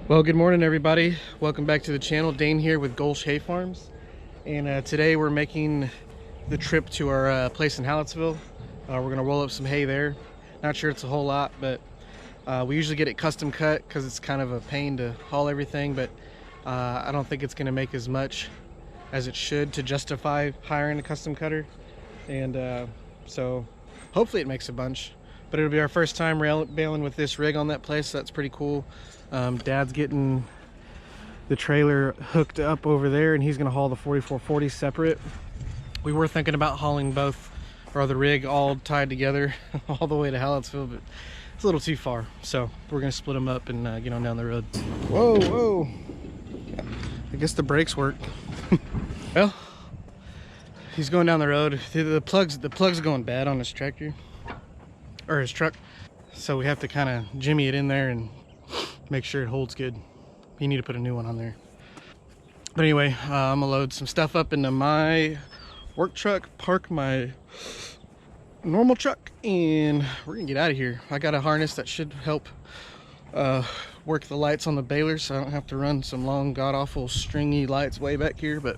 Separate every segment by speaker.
Speaker 1: Well, good morning everybody. Welcome back to the channel. Dane here with Gulch Hay Farms, and today we're making the trip to our place in Hallettsville. We're gonna roll up some hay there. Not sure it's a whole lot, but we usually get it custom cut because it's kind of a pain to haul everything, but I don't think it's gonna make as much as it should to justify hiring a custom cutter, and so hopefully it makes a bunch. But it'll be our first time baling with this rig on that place, so that's pretty cool. Dad's getting the trailer hooked up over there, and he's gonna haul the 4440 separate. We were thinking about hauling both, or the rig all tied together all the way to Hallettsville, but it's a little too far, so we're gonna split them up and get on down the road. Whoa, I guess the brakes work. Well, he's going down the road. The plug's going bad on his tractor, or his truck, so we have to kind of jimmy it in there and make sure it holds good. You need to put a new one on there. But anyway, I'm gonna load some stuff up into my work truck, park my normal truck, and we're gonna get out of here. I got a harness that should help work the lights on the baler, so I don't have to run some long god-awful stringy lights way back here. But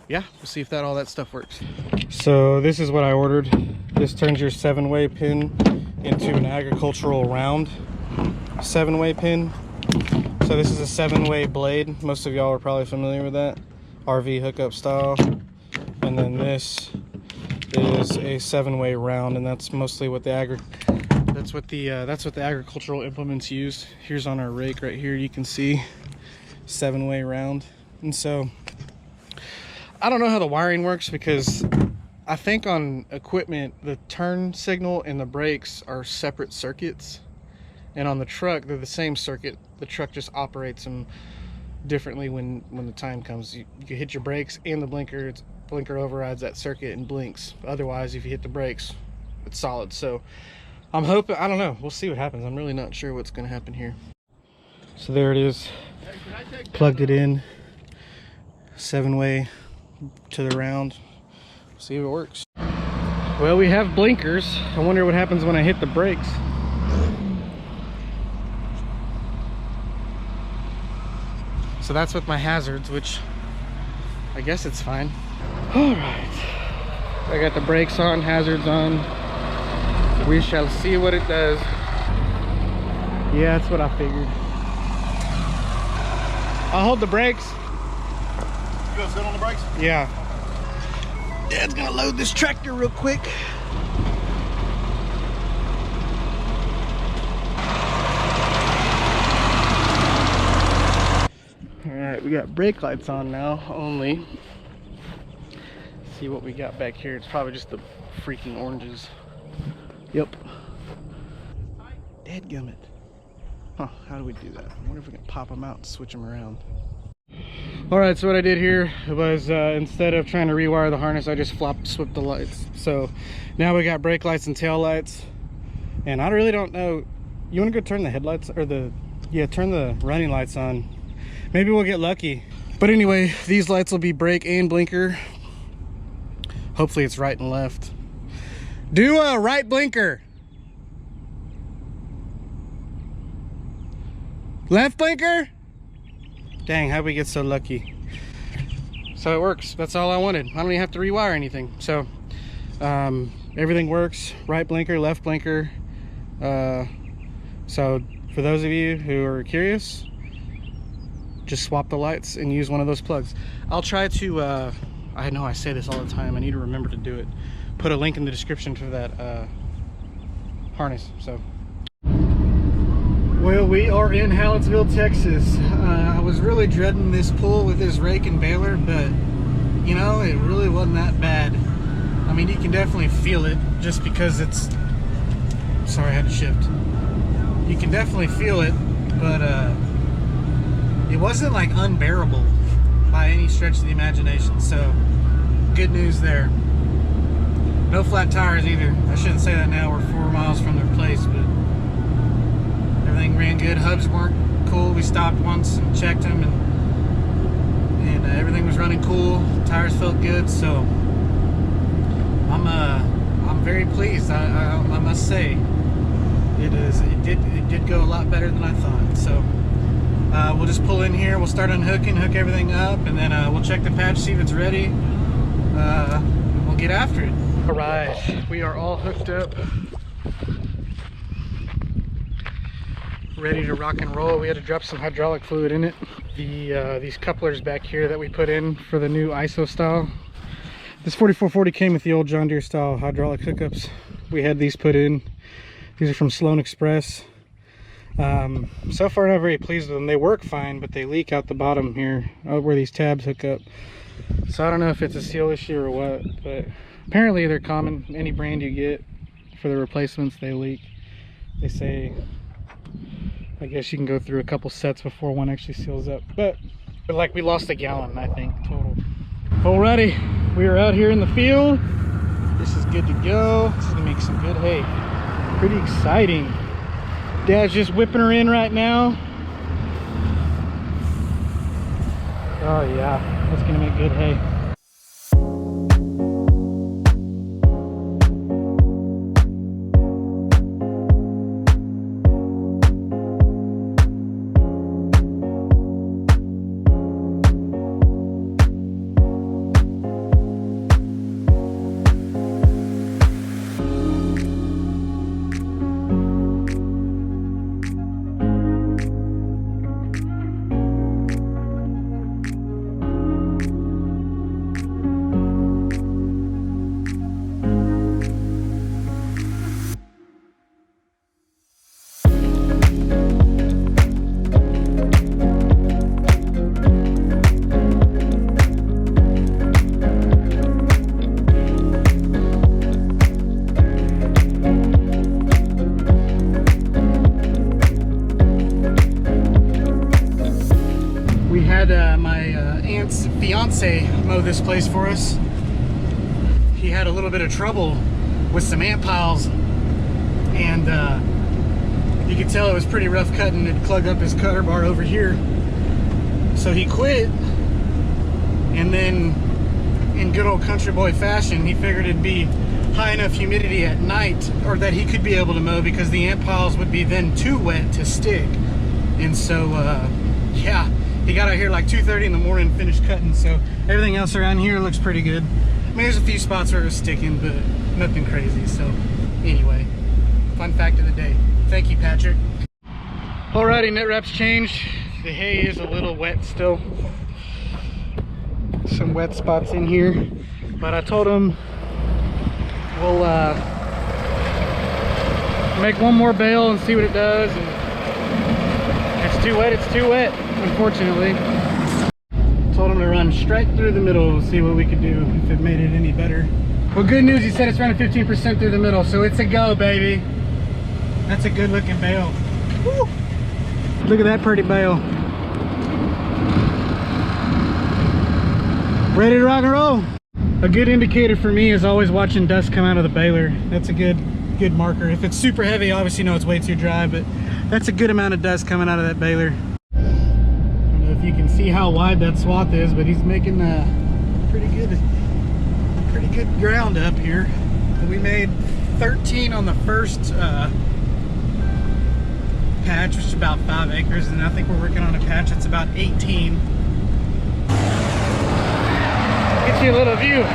Speaker 1: yeah, we'll see if all that stuff works. So this is what I ordered. This turns your 7-way pin into an agricultural round 7-way pin. So this is a 7-way blade. Most of y'all are probably familiar with that, RV hookup style. And then this is a 7-way round, and that's mostly what the agricultural implements use. Here's on our rake right here, you can see 7-way round. And so I don't know how the wiring works, because I think on equipment the turn signal and the brakes are separate circuits, and on the truck they're the same circuit. The truck just operates them differently when the time comes. You hit your brakes and the blinker overrides that circuit and blinks. Otherwise, if you hit the brakes, it's solid. So I'm hoping, I don't know, we'll see what happens. I'm really not sure what's going to happen here. So there it is, plugged it in, 7-way to the round. See if it works. Well, we have blinkers. I wonder what happens when I hit the brakes. So that's with my hazards, which I guess it's fine. All right, I got the brakes on, hazards on. We shall see what it does. Yeah, that's what I figured. I'll hold the brakes.
Speaker 2: You gonna sit on the brakes?
Speaker 1: Yeah. Dad's gonna load this tractor real quick. Alright, we got brake lights on now only. Let's see what we got back here. It's probably just the freaking oranges. Yep. Dadgummit. Huh, how do we do that? I wonder if we can pop them out and switch them around. Alright, so what I did here was instead of trying to rewire the harness, I just swapped the lights. So now we got brake lights and tail lights. And I really don't know. You want to go turn the headlights, or turn the running lights on. Maybe we'll get lucky. But anyway, these lights will be brake and blinker. Hopefully it's right and left. Do a right blinker. Left blinker? Dang, how'd we get so lucky? So it works. That's all I wanted. I don't even have to rewire anything. So everything works. Right blinker, left blinker. So for those of you who are curious, just swap the lights and use one of those plugs. I'll try to, I know I say this all the time, I need to remember to do it. Put a link in the description for that harness. So, well, we are in Hallettsville, Texas. I was really dreading this pull with this rake and baler, but you know, it really wasn't that bad. I mean, you can definitely feel it just because it's, sorry, I had to shift. You can definitely feel it, but it wasn't like unbearable by any stretch of the imagination. So good news there. No flat tires either. I shouldn't say that now, we're 4 miles from their place, but everything ran good. Hubs weren't cool. We stopped once and checked them, and everything was running cool. Tires felt good, so I'm very pleased. I must say, It did go a lot better than I thought. So we'll just pull in here, we'll start unhooking, hook everything up, and then we'll check the patch, see if it's ready. We'll get after it. All right, we are all hooked up, ready to rock and roll. We had to drop some hydraulic fluid in it. These couplers back here that we put in for the new ISO style. This 4440 came with the old John Deere style hydraulic hookups. We had these put in. These are from Sloan Express. So far not very pleased with them. They work fine, but they leak out the bottom here where these tabs hook up. So I don't know if it's a seal issue or what, but apparently they're common. Any brand you get for the replacements, they leak. They say, I guess you can go through a couple sets before one actually seals up. But like we lost a gallon, I think, total. Alrighty, we are out here in the field. This is good to go. This is gonna make some good hay. Pretty exciting. Dad's just whipping her in right now. Oh yeah, that's gonna make good hay. My aunt's fiance mow this place for us. He had a little bit of trouble with some ant piles, and you could tell it was pretty rough cutting. It plugged up his cutter bar over here, so he quit. And then in good old country boy fashion, he figured it'd be high enough humidity at night, or that he could be able to mow, because the ant piles would be then too wet to stick. And so yeah, he got out here like 2:30 in the morning and finished cutting. So everything else around here looks pretty good. I mean, there's a few spots where it was sticking, but nothing crazy. So anyway, fun fact of the day. Thank you, Patrick. Alrighty, net wraps changed. The hay is a little wet still. Some wet spots in here, but I told him we'll make one more bale and see what it does. And it's too wet, it's too wet, unfortunately. Told him to run straight through the middle, see what we could do, if it made it any better. Well, good news, he said it's running 15% through the middle, so it's a go, baby. That's a good looking bale. Woo! Look at that pretty bale. Ready to rock and roll. A good indicator for me is always watching dust come out of the baler. That's a good marker. If it's super heavy, obviously you know it's way too dry, but that's a good amount of dust coming out of that baler. I don't know if you can see how wide that swath is, but he's making pretty good ground up here. We made 13 on the first patch, which is about 5 acres, and I think we're working on a patch that's about 18. Get you a little view.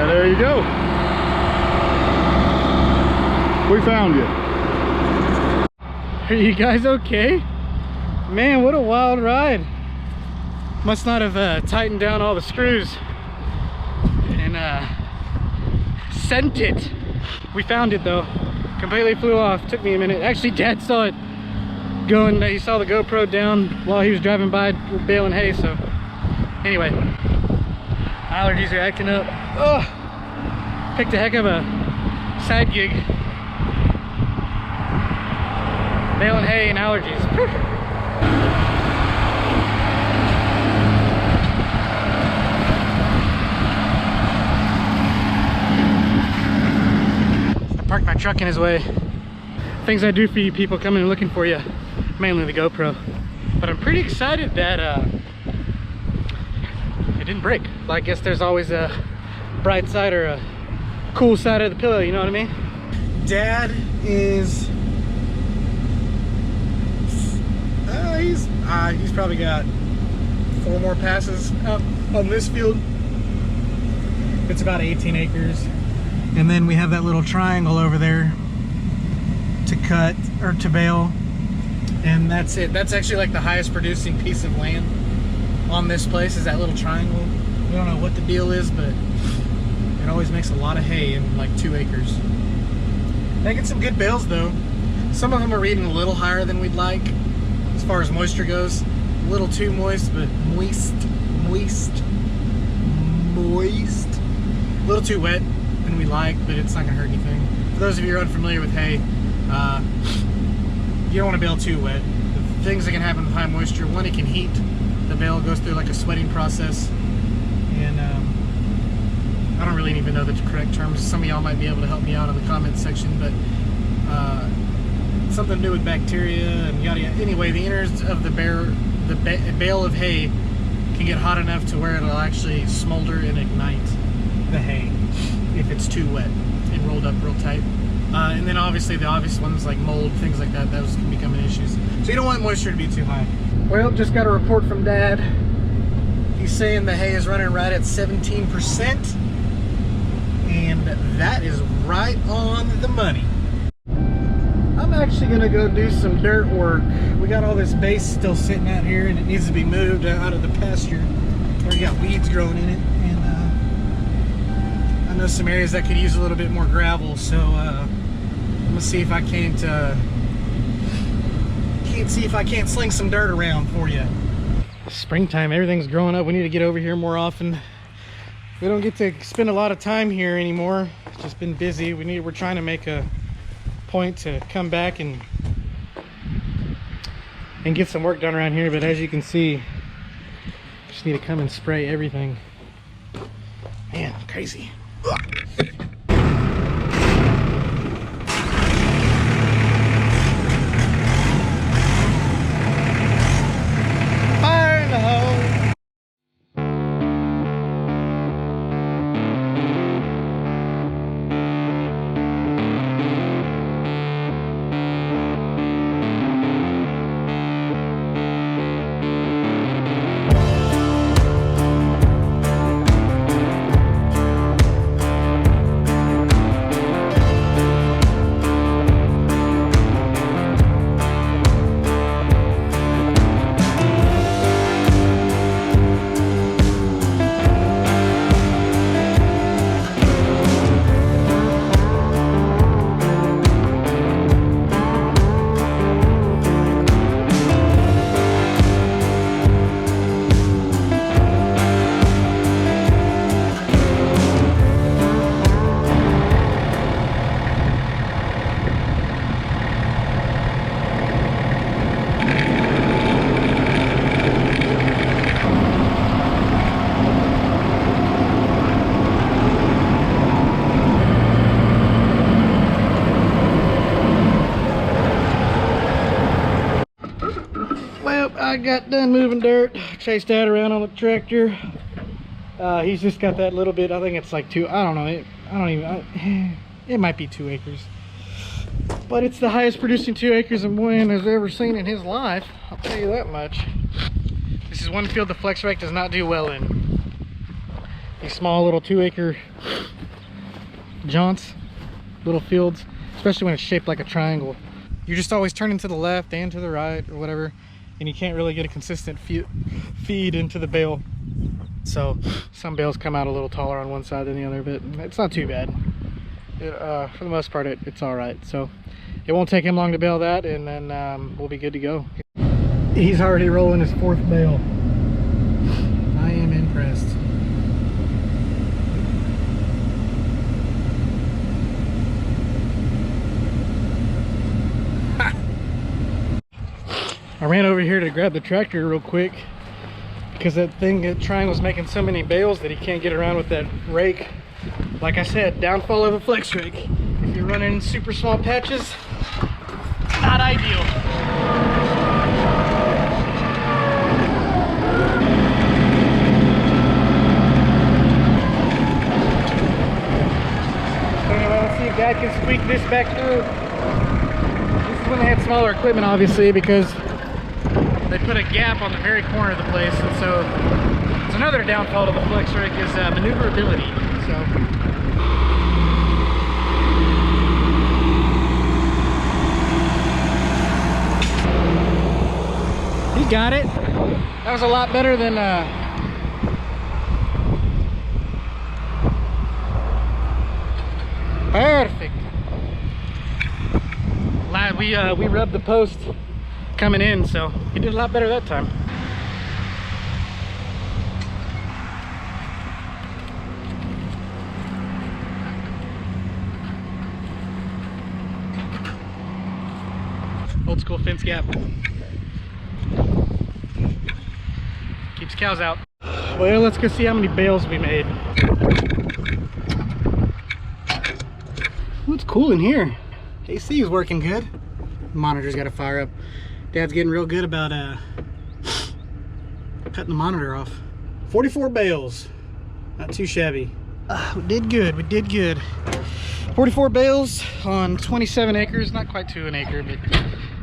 Speaker 2: There you go. We found you.
Speaker 1: Are you guys okay? Man, what a wild ride. Must not have tightened down all the screws and sent it. We found it though. Completely flew off. Took me a minute. Actually, Dad saw it going. He saw the GoPro down while he was driving by baling hay. So anyway, allergies are acting up. Oh, picked a heck of a side gig. Baling hay and allergies. Whew. Parked my truck in his way. Things I do for you people coming and looking for you, mainly the GoPro. But I'm pretty excited that it didn't break. But I guess there's always a bright side or a cool side of the pillow, you know what I mean? Dad is he's probably got 4 more passes up on this field. It's about 18 acres. And then we have that little triangle over there to cut or to bale. And that's it. That's actually like the highest producing piece of land on this place is that little triangle. We don't know what the deal is, but it always makes a lot of hay in like 2 acres. Making some good bales though. Some of them are reading a little higher than we'd like as far as moisture goes. A little too moist, but moist. A little too wet than we like, but it's not gonna hurt anything. For those of you who are unfamiliar with hay, you don't want to bale too wet. The things that can happen with high moisture, one, it can heat. The bale goes through like a sweating process, and I don't really even know the correct terms. Some of y'all might be able to help me out in the comments section, but something to do with bacteria and yada yada. Anyway, the innards of the bale of hay can get hot enough to where it'll actually smolder and ignite the hay if it's too wet and rolled up real tight. And then obviously the obvious ones like mold, things like that, those can become issues. So you don't want moisture to be too high. Well, just got a report from Dad. He's saying the hay is running right at 17%. And that is right on the money. I'm actually gonna go do some dirt work. We got all this base still sitting out here and it needs to be moved out of the pasture where you got weeds growing in it. And I know some areas that could use a little bit more gravel, so I'm gonna see if I can't sling some dirt around for you. Springtime, everything's growing up. We need to get over here more often. We don't get to spend a lot of time here anymore. It's just been busy. We're trying to make a point to come back and get some work done around here, but as you can see, just need to come and spray everything. Man, crazy. Fire in the hole. I got done moving dirt, chased Dad around on the tractor. He's just got that little bit, I think it's like 2, I don't know, it might be 2 acres. But it's the highest producing 2 acres a man has ever seen in his life, I'll tell you that much. This is one field the flex rake does not do well in. These small little 2 acre jaunts, little fields, especially when it's shaped like a triangle. You're just always turning to the left and to the right or whatever. and you can't really get a consistent feed into the bale. So some bales come out a little taller on one side than the other, but it's not too bad. For the most part, it's all right. So it won't take him long to bale that, and then we'll be good to go. He's already rolling his 4th bale. I am impressed. I ran over here to grab the tractor real quick because that triangle's making so many bales that he can't get around with that rake. Like I said, downfall of a flex rake. If you're running super small patches, not ideal. Anyway, let's see if Dad can squeak this back through. This is when they had smaller equipment, obviously, because they put a gap on the very corner of the place, and so it's another downfall to the flex rake is maneuverability. So he got it. That was a lot better than perfect. We rubbed the post coming in, so he did a lot better that time. Old school fence gap. Keeps cows out. Well, let's go see how many bales we made. Ooh, it's cool in here. AC is working good. Monitor's got to fire up. Dad's getting real good about cutting the monitor off. 44 bales. Not too shabby. We did good. We did good. 44 bales on 27 acres. Not quite to an acre, but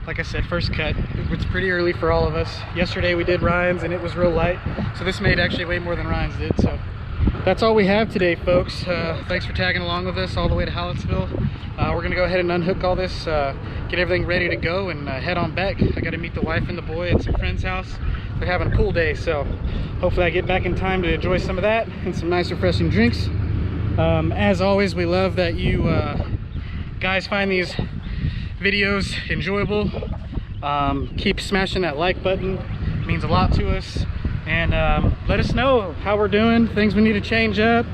Speaker 1: like I said, first cut. It's pretty early for all of us. Yesterday we did Ryan's and it was real light. So this made actually way more than Ryan's did. So that's all we have today, folks. Thanks for tagging along with us all the way to Hallettsville. We're gonna go ahead and unhook all this, get everything ready to go, and head on back. I gotta meet the wife and the boy at some friend's house. They're having a pool day, so hopefully I get back in time to enjoy some of that and some nice refreshing drinks. As always, we love that you guys find these videos enjoyable. Keep smashing that like button. It means a lot to us. And let us know how we're doing, things we need to change up.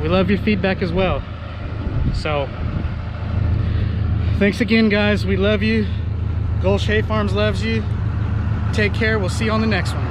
Speaker 1: We love your feedback as well. So thanks again, guys. We love you. Gulch Hay Farms loves you. Take care. We'll see you on the next one.